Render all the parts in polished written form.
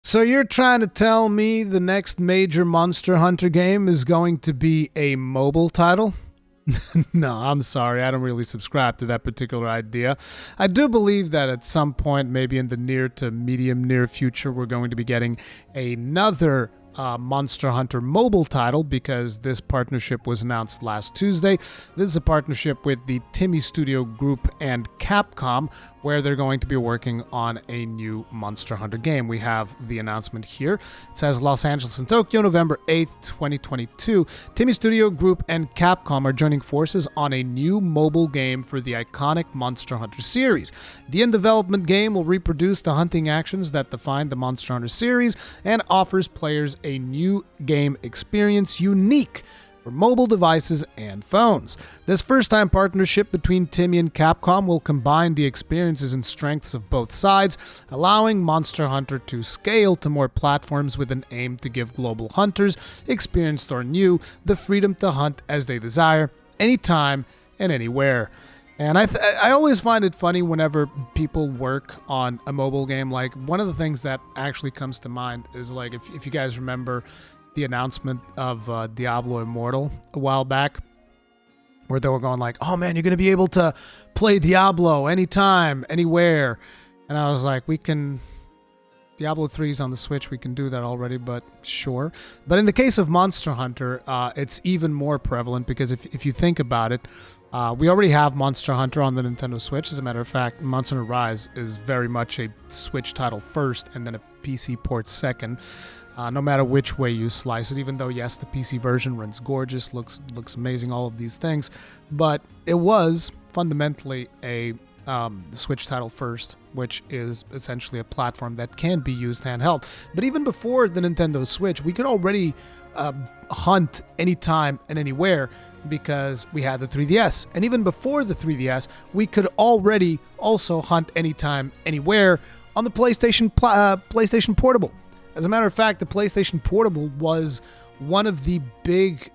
So you're trying to tell me the next major Monster Hunter game is going to be a mobile title? No, I'm sorry. I don't really subscribe to that particular idea. I do believe that at some point, maybe in the near to medium near future, we're going to be getting another Monster Hunter mobile title because this partnership was announced last Tuesday. This is a partnership with the Timi Studio group and Capcom, where they're going to be working on a new Monster Hunter game. We have the announcement here. It says Los Angeles and Tokyo, November 8th, 2022. Timi Studio Group and Capcom are joining forces on a new mobile game for the iconic Monster Hunter series. The in-development game will reproduce the hunting actions that define the Monster Hunter series and offers players a new game experience unique for mobile devices and phones. This first-time partnership between Timi and Capcom will combine the experiences and strengths of both sides, allowing Monster Hunter to scale to more platforms with an aim to give global hunters, experienced or new, the freedom to hunt as they desire, anytime and anywhere. And I always find it funny whenever people work on a mobile game. Like, one of the things that actually comes to mind is, like, if you guys remember the announcement of Diablo Immortal a while back, where they were going like, oh man, you're going to be able to play Diablo anytime, anywhere. And I was like, Diablo 3 is on the Switch, we can do that already, but sure. But in the case of Monster Hunter, it's even more prevalent because if you think about it, we already have Monster Hunter on the Nintendo Switch. As a matter of fact, Monster Hunter Rise is very much a Switch title first and then a PC port second. No matter which way you slice it, even though, yes, the PC version runs gorgeous, looks amazing, all of these things. But it was fundamentally a Switch title first, which is essentially a platform that can be used handheld. But even before the Nintendo Switch, we could already hunt anytime and anywhere because we had the 3DS. And even before the 3DS, we could already also hunt anytime, anywhere on the PlayStation Portable. As a matter of fact, the PlayStation Portable was one of the big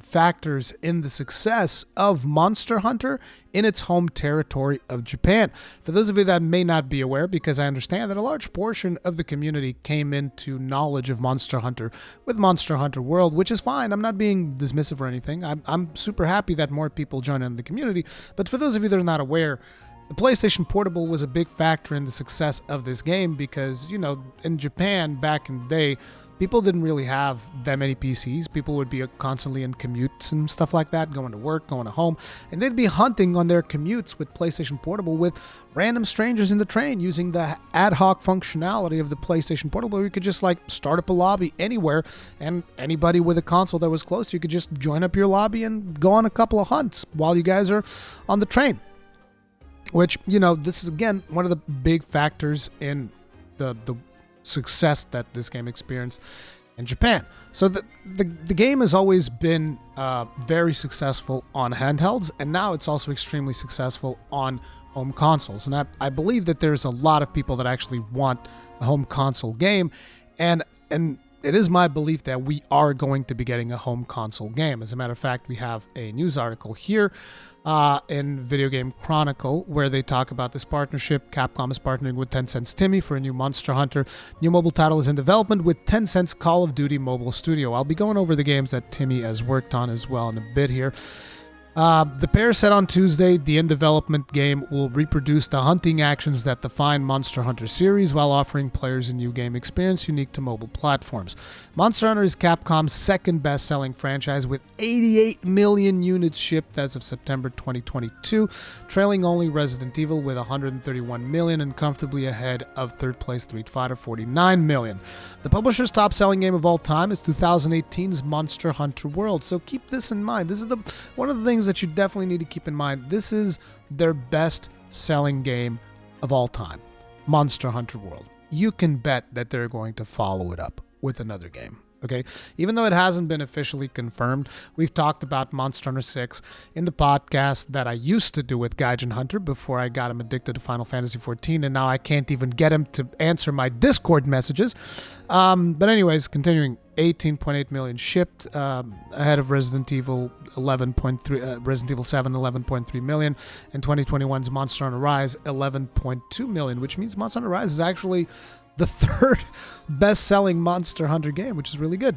factors in the success of Monster Hunter in its home territory of Japan. For those of you that may not be aware, because I understand that a large portion of the community came into knowledge of Monster Hunter with Monster Hunter World, which is fine. I'm not being dismissive or anything. I'm super happy that more people join in the community. But for those of you that are not aware, the PlayStation Portable was a big factor in the success of this game because, you know, in Japan back in the day, people didn't really have that many PCs. People would be constantly in commutes and stuff like that, going to work, going to home, and they'd be hunting on their commutes with PlayStation Portable with random strangers in the train using the ad hoc functionality of the PlayStation Portable where you could just like start up a lobby anywhere, and anybody with a console that was close to you could just join up your lobby and go on a couple of hunts while you guys are on the train. Which, you know, this is, again, one of the big factors in the success that this game experienced in Japan. So the game has always been very successful on handhelds, and now it's also extremely successful on home consoles. And I believe that there's a lot of people that actually want a home console game, and it is my belief that we are going to be getting a home console game. As a matter of fact, we have a news article here in Video Game Chronicle where they talk about this partnership. Capcom is partnering with Tencent's Timi for a new Monster Hunter. New mobile title is in development with Tencent's Call of Duty Mobile Studio. I'll be going over the games that Timi has worked on as well in a bit here. The pair said on Tuesday the in-development game will reproduce the hunting actions that define Monster Hunter series while offering players a new game experience unique to mobile platforms. Monster Hunter is Capcom's second best-selling franchise with 88 million units shipped as of September 2022, trailing only Resident Evil with 131 million and comfortably ahead of third-place Street Fighter 49 million. The publisher's top-selling game of all time is 2018's Monster Hunter World, so keep this in mind. This is one of the things that you definitely need to keep in mind. This is their best selling game of all time, Monster Hunter World. You can bet that they're going to follow it up with another game. Okay, even though it hasn't been officially confirmed, we've talked about Monster Hunter 6 in the podcast that I used to do with Gaijin Hunter before I got him addicted to Final Fantasy XIV, and now I can't even get him to answer my Discord messages. But anyways, continuing, 18.8 million shipped, ahead of Resident Evil 11.3, Resident Evil 7, 11.3 million, and 2021's Monster Hunter Rise, 11.2 million, which means Monster Hunter Rise is actually the third best-selling Monster Hunter game, which is really good.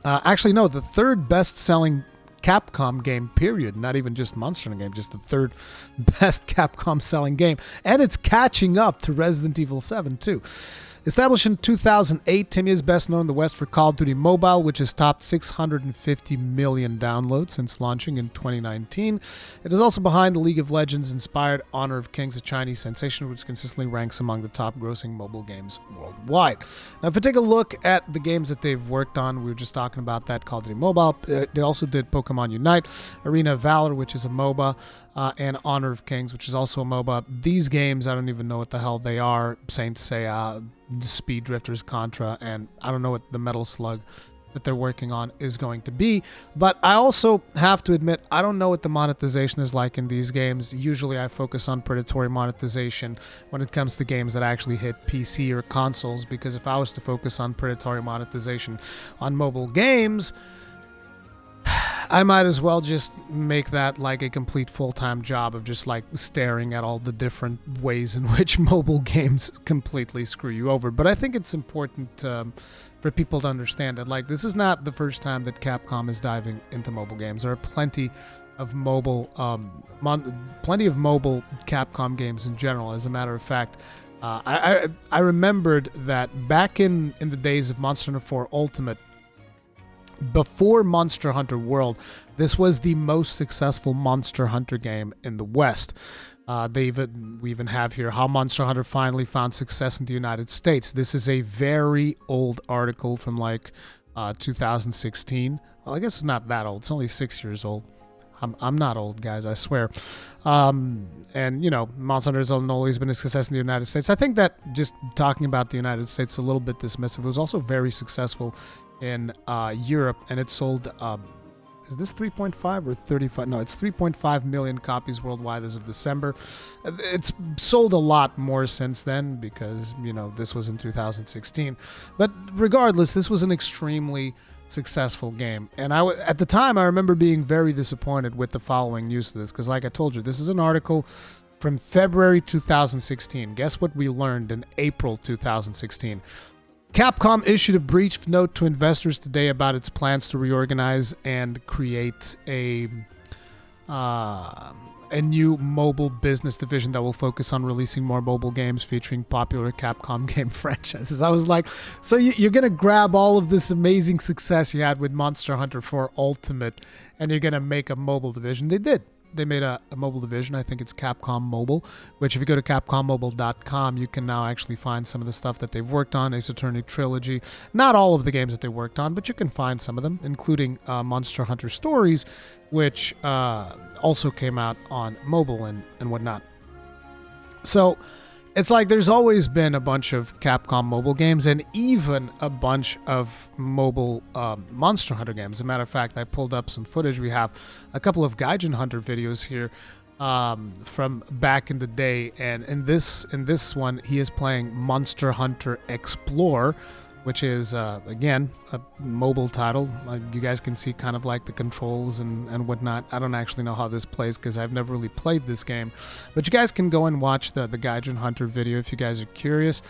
Actually, no, the third best-selling Capcom game, period. Not even just Monster Hunter game, just the third best Capcom selling game. And it's catching up to Resident Evil 7, too. Established in 2008, Timmy is best known in the West for Call of Duty Mobile, which has topped 650 million downloads since launching in 2019. It is also behind the League of Legends-inspired Honor of Kings, a Chinese sensation, which consistently ranks among the top-grossing mobile games worldwide. Now, if we take a look at the games that they've worked on, we were just talking about that, Call of Duty Mobile. They also did Pokemon Unite, Arena of Valor, which is a MOBA, and Honor of Kings, which is also a MOBA. These games, I don't even know what the hell they are. Saint Seiya, Speed Drifters, Contra, and I don't know what the Metal Slug that they're working on is going to be. But I also have to admit, I don't know what the monetization is like in these games. Usually I focus on predatory monetization when it comes to games that actually hit PC or consoles, because if I was to focus on predatory monetization on mobile games, I might as well just make that like a complete full-time job of just like staring at all the different ways in which mobile games completely screw you over. But I think it's important for people to understand that like this is not the first time that Capcom is diving into mobile games. There are plenty of mobile Capcom games in general. As a matter of fact, I remembered that back in the days of Monster Hunter 4 Ultimate, before Monster Hunter World, this was the most successful Monster Hunter game in the West. We even have here how Monster Hunter finally found success in the United States. This is a very old article from like 2016. Well, I guess it's not that old. It's only 6 years old. I'm not old, guys, I swear. And, you know, Monster Hunter has always been a success in the United States. I think that just talking about the United States is a little bit dismissive. It was also very successful in Europe, and it sold, is this 3.5 or 35? No, it's 3.5 million copies worldwide as of December. It's sold a lot more since then because, you know, this was in 2016. But regardless, this was an extremely successful game. And at the time, I remember being very disappointed with the following news to this, because like I told you, this is an article from February 2016. Guess what we learned in April 2016? Capcom issued a brief note to investors today about its plans to reorganize and create a new mobile business division that will focus on releasing more mobile games featuring popular Capcom game franchises. I was like, so you're going to grab all of this amazing success you had with Monster Hunter 4 Ultimate and you're going to make a mobile division? They did. They made a mobile division. I think it's Capcom Mobile, which if you go to capcommobile.com, you can now actually find some of the stuff that they've worked on, Ace Attorney Trilogy. Not all of the games that they worked on, but you can find some of them, including Monster Hunter Stories, which also came out on mobile and whatnot. So it's like there's always been a bunch of Capcom mobile games and even a bunch of mobile Monster Hunter games. As a matter of fact, I pulled up some footage. We have a couple of Gaijin Hunter videos here from back in the day. And in this one, he is playing Monster Hunter Explore, which is, again, a mobile title. You guys can see kind of like the controls and whatnot. I don't actually know how this plays because I've never really played this game. But you guys can go and watch the Gaijin Hunter video if you guys are curious.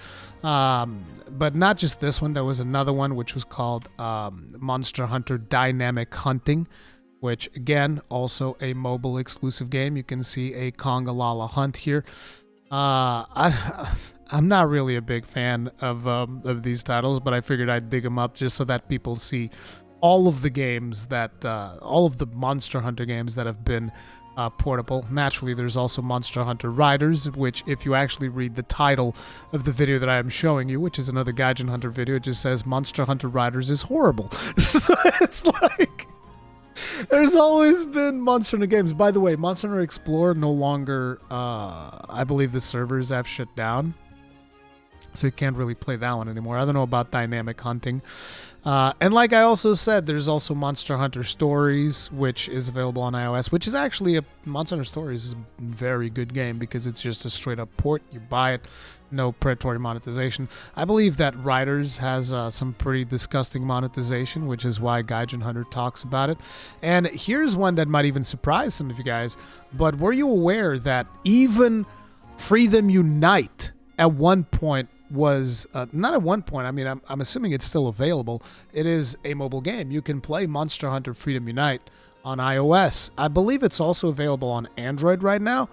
But not just this one. There was another one which was called Monster Hunter Dynamic Hunting, which, again, also a mobile exclusive game. You can see a Kongalala hunt here. I'm not really a big fan of these titles, but I figured I'd dig them up just so that people see all of the games that, all of the Monster Hunter games that have been portable. Naturally, there's also Monster Hunter Riders, which if you actually read the title of the video that I am showing you, which is another Gaijin Hunter video, it just says Monster Hunter Riders is horrible. So it's like, there's always been Monster Hunter games. By the way, Monster Hunter Explorer no longer, I believe the servers have shut down. So you can't really play that one anymore. I don't know about Dynamic Hunting. And like I also said, there's also Monster Hunter Stories, which is available on iOS, which is actually Monster Hunter Stories is a very good game because it's just a straight up port. You buy it, no predatory monetization. I believe that Riders has some pretty disgusting monetization, which is why Gaijin Hunter talks about it. And here's one that might even surprise some of you guys, but were you aware that even Freedom Unite at one point was not at one point. I mean, I'm assuming it's still available. It is a mobile game. You can play Monster Hunter Freedom Unite on iOS. I believe it's also available on Android right now.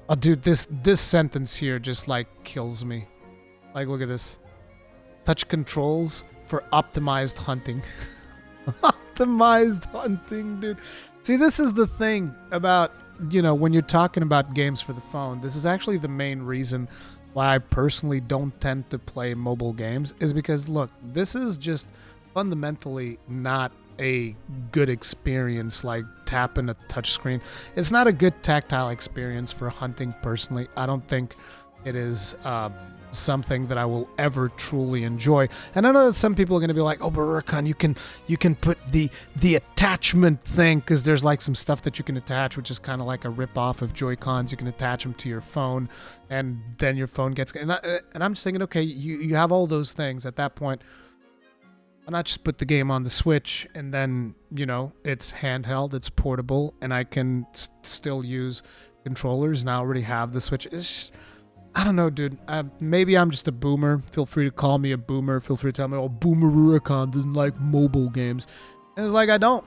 Oh, dude, this sentence here just like kills me. Like, look at this. Touch controls for optimized hunting. Optimized hunting, dude. See, this is the thing about, you know, when you're talking about games for the phone, this is actually the main reason why I personally don't tend to play mobile games, is because, look, this is just fundamentally not a good experience, like tapping a touchscreen. It's not a good tactile experience for hunting, personally. I don't think it is something that I will ever truly enjoy. And I know that some people are going to be like, oh, but Rurikhan, you can put the attachment thing, because there's like some stuff that you can attach, which is kind of like a rip-off of Joy-Cons. You can attach them to your phone, and then your phone gets... And I'm just thinking, okay, you have all those things. At that point, why not just put the game on the Switch, and then, you know, it's handheld, it's portable, and I can still use controllers, and I already have the Switch. It's just, I don't know, dude. Maybe I'm just a boomer. Feel free to call me a boomer. Feel free to tell me, oh, Boomer Rurikhan doesn't like mobile games. And it's like, I don't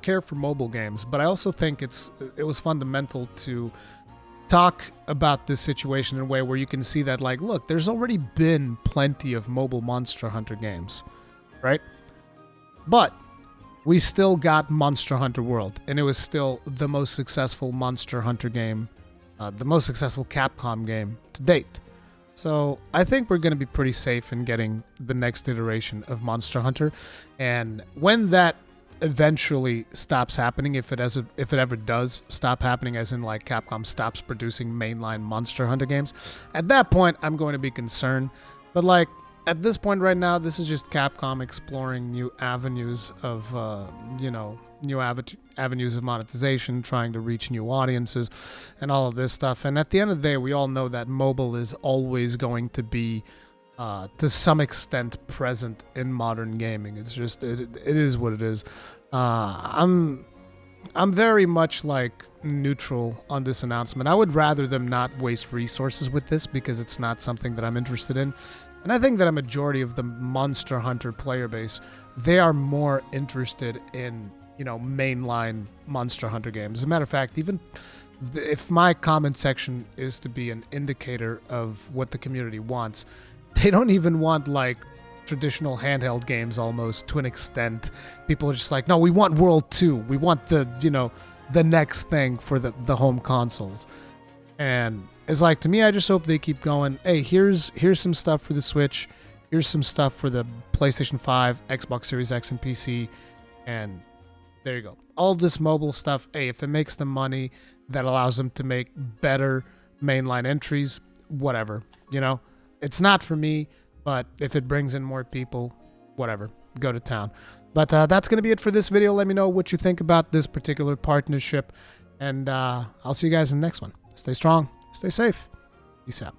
care for mobile games, but I also think it was fundamental to talk about this situation in a way where you can see that, like, look, there's already been plenty of mobile Monster Hunter games, right? But we still got Monster Hunter World, and it was still the most successful Monster Hunter game, the most successful Capcom game to date. So I think we're going to be pretty safe in getting the next iteration of Monster Hunter, and when that eventually stops happening, if it ever does stop happening, as in like Capcom stops producing mainline Monster Hunter games, at that point I'm going to be concerned. But like at this point right now, this is just Capcom exploring new avenues of avenues of monetization, trying to reach new audiences and all of this stuff. And at the end of the day, we all know that mobile is always going to be to some extent present in modern gaming. It's just it is what it is. I'm very much like neutral on this announcement. I would rather them not waste resources with this, because it's not something that I'm interested in. And I think that a majority of the Monster Hunter player base, they are more interested in, you know, mainline Monster Hunter games. As a matter of fact, even if my comment section is to be an indicator of what the community wants, they don't even want like traditional handheld games almost, to an extent. People are just like, no, we want World 2. We want the, you know, the next thing for the home consoles. And it's like, to me, I just hope they keep going. Hey, here's some stuff for the Switch. Here's some stuff for the PlayStation 5, Xbox Series X, and PC. And there you go. All this mobile stuff, hey, if it makes them money that allows them to make better mainline entries, whatever, you know. It's not for me, but if it brings in more people, whatever, go to town. But that's going to be it for this video. Let me know what you think about this particular partnership, and I'll see you guys in the next one. Stay strong, stay safe, peace out.